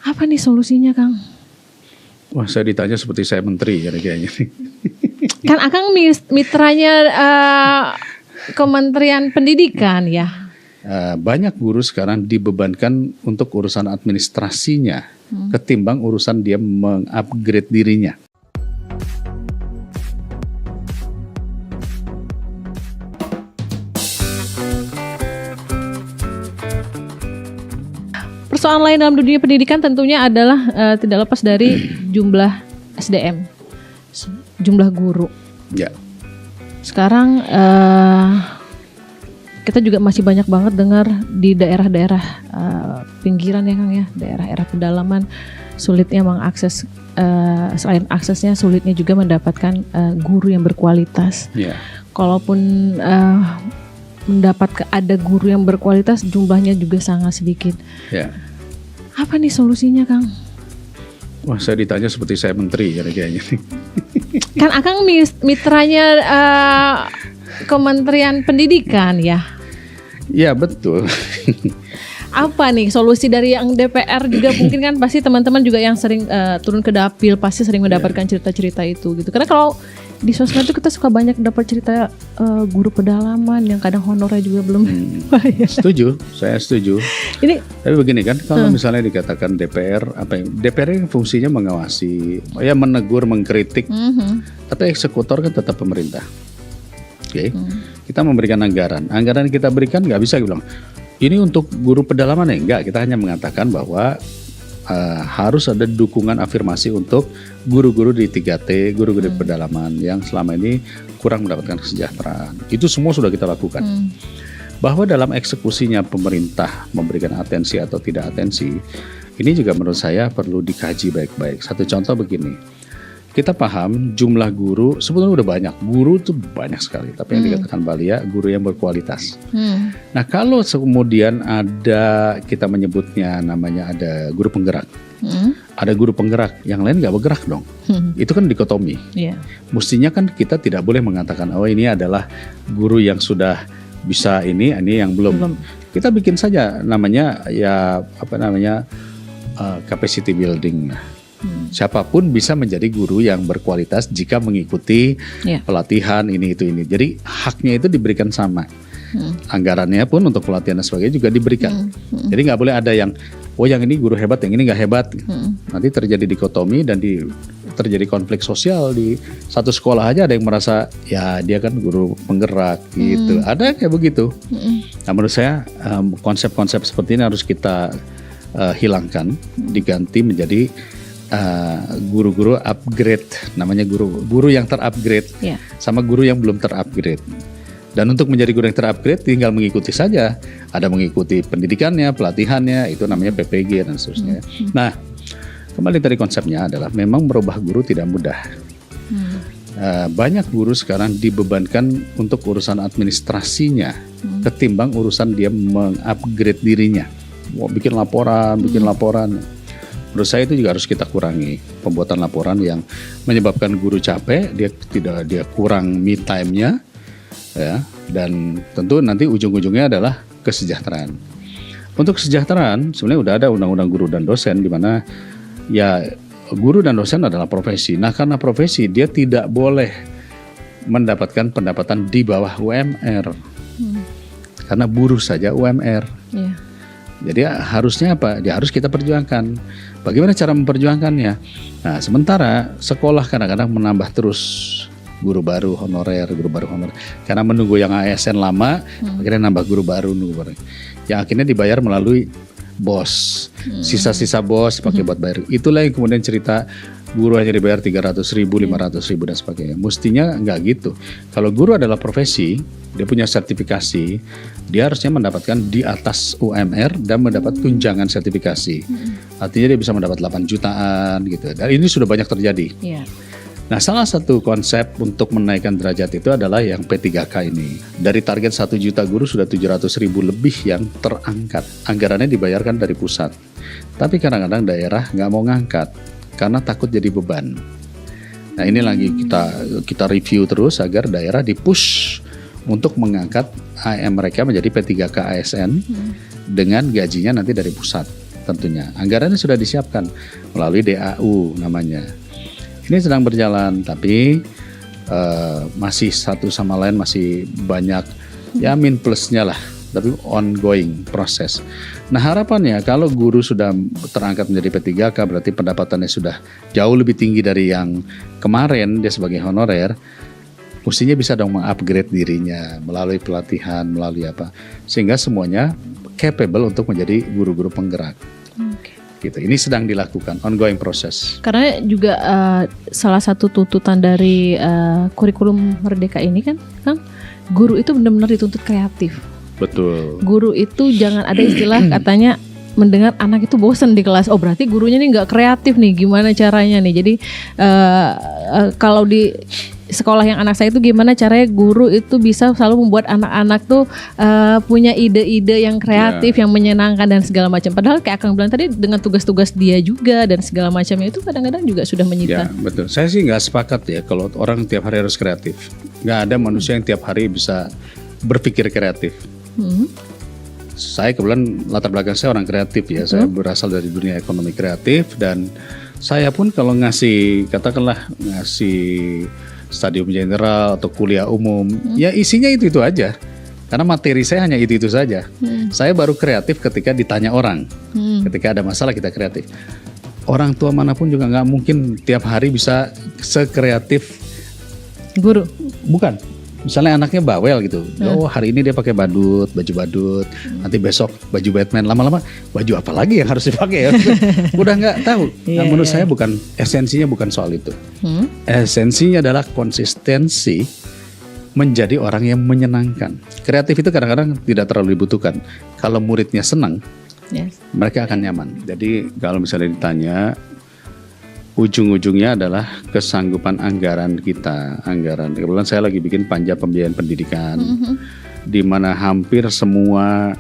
Apa nih solusinya, Kang? Wah, saya ditanya seperti saya menteri kayaknya. Kan Akang mitranya Kementerian Pendidikan ya. Banyak guru sekarang dibebankan untuk urusan administrasinya ketimbang urusan dia mengupgrade dirinya. Persoalan lain dalam dunia pendidikan tentunya adalah tidak lepas dari jumlah SDM, jumlah guru. Ya. Sekarang kita juga masih banyak banget dengar di daerah-daerah pinggiran ya Kang ya, daerah-daerah pedalaman sulitnya mengakses, selain aksesnya sulitnya juga mendapatkan guru yang berkualitas. Ya. Kalaupun ada guru yang berkualitas, jumlahnya juga sangat sedikit. Ya. Apa nih solusinya, Kang? Wah, saya ditanya seperti saya menteri kayaknya. Kan Akang mitranya Kementerian Pendidikan ya. Ya, betul. Apa nih solusi dari yang DPR juga mungkin kan pasti teman-teman juga yang sering turun ke dapil pasti sering mendapatkan cerita-cerita itu gitu. Karena kalau di sosmed itu kita suka banyak dapat cerita guru pedalaman yang kadang honornya juga belum bayar. Setuju, saya setuju. Tapi begini kan, kalau misalnya dikatakan DPR, DPR ini fungsinya mengawasi, ya menegur, mengkritik, tapi eksekutor kan tetap pemerintah. Oke. Kita memberikan anggaran yang kita berikan nggak bisa bilang ini untuk guru pedalaman ya, enggak. Kita hanya mengatakan bahwa harus ada dukungan afirmasi untuk guru-guru di 3T, guru-guru di pedalaman yang selama ini kurang mendapatkan kesejahteraan. Itu semua sudah kita lakukan. Bahwa dalam eksekusinya pemerintah memberikan atensi atau tidak atensi, ini juga menurut saya perlu dikaji baik-baik. Satu contoh begini, kita paham jumlah guru sebetulnya udah banyak. Guru itu banyak sekali, tapi yang dikatakan Balia, guru yang berkualitas. Nah, kalau kemudian ada, kita menyebutnya namanya ada guru penggerak, ada guru penggerak, yang lain nggak bergerak dong. Itu kan dikotomi. Mestinya kan kita tidak boleh mengatakan, oh ini adalah guru yang sudah bisa ini yang belum. Kita bikin saja namanya capacity building. Siapapun bisa menjadi guru yang berkualitas jika mengikuti pelatihan ini. Jadi haknya itu diberikan sama. Anggarannya pun untuk pelatihan dan sebagainya juga diberikan. Jadi nggak boleh ada yang yang ini guru hebat, yang ini nggak hebat. Nanti terjadi dikotomi dan terjadi konflik sosial di satu sekolah aja. Ada yang merasa ya dia kan guru penggerak gitu. Ada kayak begitu. Nah, menurut saya konsep-konsep seperti ini harus kita hilangkan, diganti menjadi guru-guru upgrade, namanya guru yang terupgrade sama guru yang belum terupgrade. Dan untuk menjadi guru yang terupgrade tinggal mengikuti saja, ada mengikuti pendidikannya, pelatihannya, itu namanya PPG dan seterusnya. Nah, kembali tadi konsepnya adalah memang merubah guru tidak mudah. Banyak guru sekarang dibebankan untuk urusan administrasinya ketimbang urusan dia mengupgrade dirinya. Bikin laporan. Menurut saya itu juga harus kita kurangi, pembuatan laporan yang menyebabkan guru capek, dia kurang me time-nya, ya, dan tentu nanti ujung-ujungnya adalah kesejahteraan. Untuk kesejahteraan sebenarnya udah ada undang-undang guru dan dosen di mana ya guru dan dosen adalah profesi. Nah, karena profesi dia tidak boleh mendapatkan pendapatan di bawah UMR, karena buruh saja UMR. Jadi harusnya apa? Dia harus kita perjuangkan. Bagaimana cara memperjuangkannya? Nah, sementara sekolah kadang-kadang menambah terus guru baru honorer. Karena menunggu yang ASN lama, akhirnya nambah guru baru. Yang akhirnya dibayar melalui bos. Sisa-sisa bos pakai buat bayar. Itulah yang kemudian cerita guru hanya dibayar 300.000, 500.000 dan sebagainya. Mestinya enggak gitu. Kalau guru adalah profesi, dia punya sertifikasi, dia harusnya mendapatkan di atas UMR dan mendapat tunjangan sertifikasi. Artinya dia bisa mendapat 8 jutaan gitu. Dan ini sudah banyak terjadi. Nah, salah satu konsep untuk menaikkan derajat itu adalah yang P3K ini. Dari target 1 juta guru sudah 700.000 lebih yang terangkat. Anggarannya dibayarkan dari pusat. Tapi kadang-kadang daerah nggak mau ngangkat karena takut jadi beban. Nah, ini lagi kita review terus agar daerah dipush untuk mengangkat AM mereka menjadi P3K ASN dengan gajinya nanti dari pusat. tentunya. Anggarannya sudah disiapkan melalui DAU namanya. Ini sedang berjalan, tapi masih satu sama lain masih banyak ya min plusnya lah, tapi ongoing proses. Nah harapannya kalau guru sudah terangkat menjadi P3K berarti pendapatannya sudah jauh lebih tinggi dari yang kemarin dia sebagai honorer, mestinya bisa dong mengupgrade dirinya melalui pelatihan, melalui apa, sehingga semuanya capable untuk menjadi guru-guru penggerak. Gitu. Ini sedang dilakukan, ongoing proses. Karena juga salah satu tuntutan dari kurikulum Merdeka ini kan, guru itu benar-benar dituntut kreatif. Betul. Guru itu jangan ada istilah katanya mendengar anak itu bosan di kelas. Oh berarti gurunya nih nggak kreatif nih. Gimana caranya nih? Jadi kalau di sekolah yang anak saya itu gimana caranya guru itu bisa selalu membuat anak-anak tuh punya ide-ide yang kreatif, yang menyenangkan dan segala macam. Padahal kayak Akang bilang tadi dengan tugas-tugas dia juga dan segala macamnya itu kadang-kadang juga sudah menyita. Ya betul. Saya sih nggak sepakat ya kalau orang tiap hari harus kreatif. Nggak ada manusia yang tiap hari bisa berpikir kreatif. Saya kebetulan latar belakang saya orang kreatif ya. Saya berasal dari dunia ekonomi kreatif dan saya pun kalau ngasih katakanlah ngasih stadium general atau kuliah umum, ya isinya itu aja. Karena materi saya hanya itu saja. Saya baru kreatif ketika ditanya orang. Ketika ada masalah kita kreatif. Orang tua manapun juga nggak mungkin tiap hari bisa sekreatif guru. Bukan. Misalnya anaknya bawel gitu. Oh hari ini dia pakai badut, baju badut. Nanti besok baju Batman. Lama-lama baju apa lagi yang harus dipakai ya? Udah nggak tahu. Nah, menurut saya bukan esensinya bukan soal itu. Esensinya adalah konsistensi menjadi orang yang menyenangkan. Kreatif itu kadang-kadang tidak terlalu dibutuhkan. Kalau muridnya senang, mereka akan nyaman. Jadi kalau misalnya ditanya, ujung-ujungnya adalah kesanggupan anggaran kita. Kebetulan saya lagi bikin panja pembiayaan pendidikan, di mana hampir semua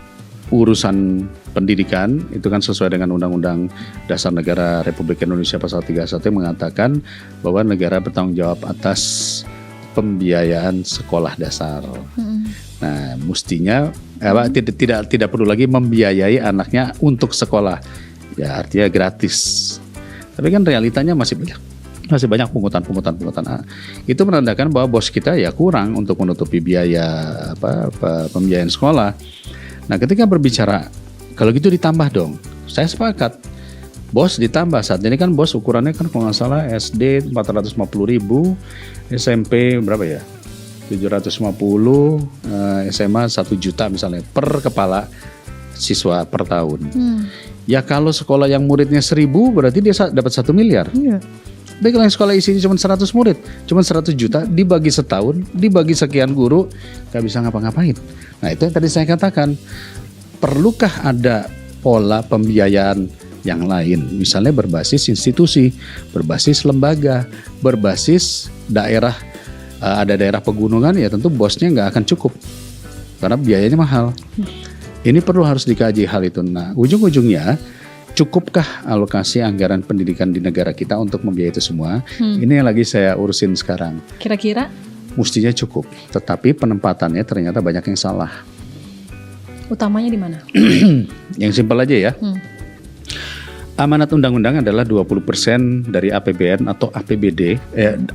urusan pendidikan itu kan sesuai dengan Undang-Undang Dasar Negara Republik Indonesia Pasal 31 yang mengatakan bahwa negara bertanggung jawab atas pembiayaan sekolah dasar. Nah, mestinya tidak perlu lagi membiayai anaknya untuk sekolah. Ya, artinya gratis. Tapi kan realitanya masih banyak pungutan. Itu menandakan bahwa bos kita ya kurang untuk menutupi biaya pembiayaan sekolah. Nah, ketika berbicara kalau gitu ditambah dong. Saya sepakat. Bos ditambah. Saat ini kan bos ukurannya kan kalau nggak salah SD 450.000, SMP berapa ya? 750, SMA 1 juta misalnya per kepala siswa per tahun. Ya kalau sekolah yang muridnya 1.000 berarti dia dapat 1 miliar. Tapi kalau yang sekolah isinya cuma 100 murid, cuma 100 juta dibagi setahun, dibagi sekian guru, gak bisa ngapa-ngapain. Nah itu yang tadi saya katakan, perlukah ada pola pembiayaan yang lain, misalnya berbasis institusi, berbasis lembaga, berbasis daerah, ada daerah pegunungan ya tentu bosnya gak akan cukup, karena biayanya mahal. Ini harus dikaji hal itu. Nah, ujung-ujungnya cukupkah alokasi anggaran pendidikan di negara kita untuk membiayai itu semua? Ini yang lagi saya urusin sekarang. Kira-kira? Mestinya cukup, tetapi penempatannya ternyata banyak yang salah. Utamanya di mana? Yang simpel aja ya. Amanat undang-undang adalah 20% dari APBN atau APBD,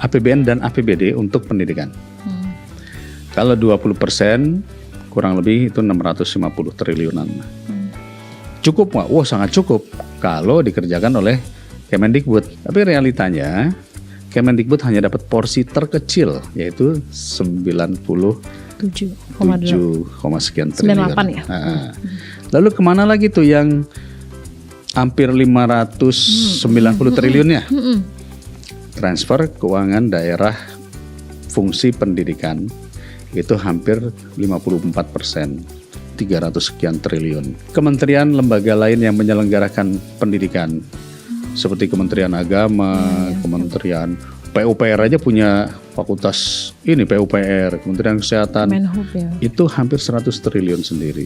APBN dan APBD untuk pendidikan. Kalau 20%, kurang lebih itu 650 triliunan. Cukup nggak? Wah sangat cukup kalau dikerjakan oleh Kemendikbud. Tapi realitanya Kemendikbud hanya dapat porsi terkecil yaitu 97, sekian triliun. 98 ya. Lalu kemana lagi tuh yang hampir 590 triliunnya? Transfer keuangan daerah fungsi pendidikan. Itu hampir 54%, 300 sekian triliun. Kementerian lembaga lain yang menyelenggarakan pendidikan, seperti Kementerian Agama, Kementerian PUPR aja punya fakultas ini PUPR, Kementerian Kesehatan, Menhub, ya. Itu hampir 100 triliun sendiri.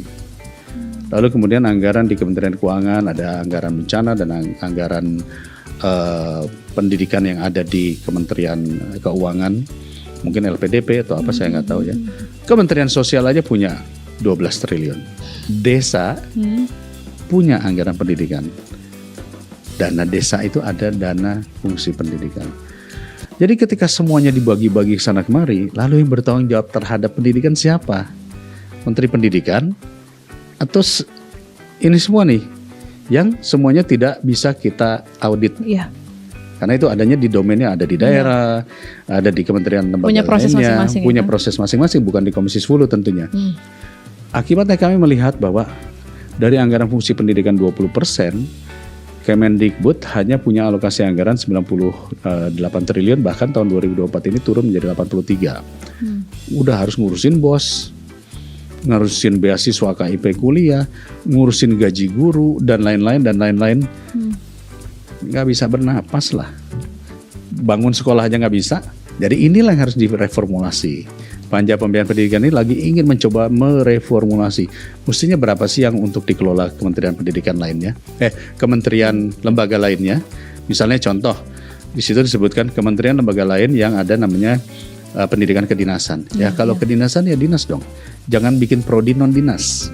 Lalu kemudian anggaran di Kementerian Keuangan, ada anggaran bencana dan anggaran pendidikan yang ada di Kementerian Keuangan. Mungkin LPDP atau apa saya nggak tahu ya. Kementerian Sosial aja punya 12 triliun. Desa punya anggaran pendidikan. Dana desa itu ada dana fungsi pendidikan. Jadi ketika semuanya dibagi-bagi ke sana kemari, lalu yang bertanggung jawab terhadap pendidikan siapa? Menteri Pendidikan atau ini semua nih yang semuanya tidak bisa kita audit. Iya. Karena itu adanya di domainnya, ada di daerah, ada di kementerian lembaga Punya proses lainnya, masing-masing, punya ya? proses masing-masing, bukan di Komisi 10 tentunya. Akibatnya kami melihat bahwa dari anggaran fungsi pendidikan 20%, Kemendikbud hanya punya alokasi anggaran 98 triliun, bahkan tahun 2024 ini turun menjadi 83. Udah harus ngurusin BOS, ngurusin beasiswa KIP kuliah, ngurusin gaji guru, dan lain-lain. Nggak bisa bernapas lah. Bangun sekolah aja nggak bisa. Jadi inilah yang harus direformulasi. Panja Pembiayaan Pendidikan ini lagi ingin mencoba mereformulasi. Mestinya berapa sih yang untuk dikelola Kementerian Pendidikan lainnya? Kementerian lembaga lainnya. Misalnya contoh, di situ disebutkan kementerian lembaga lain yang ada namanya pendidikan kedinasan. Ya kalau kedinasan ya dinas dong. Jangan bikin prodi non dinas.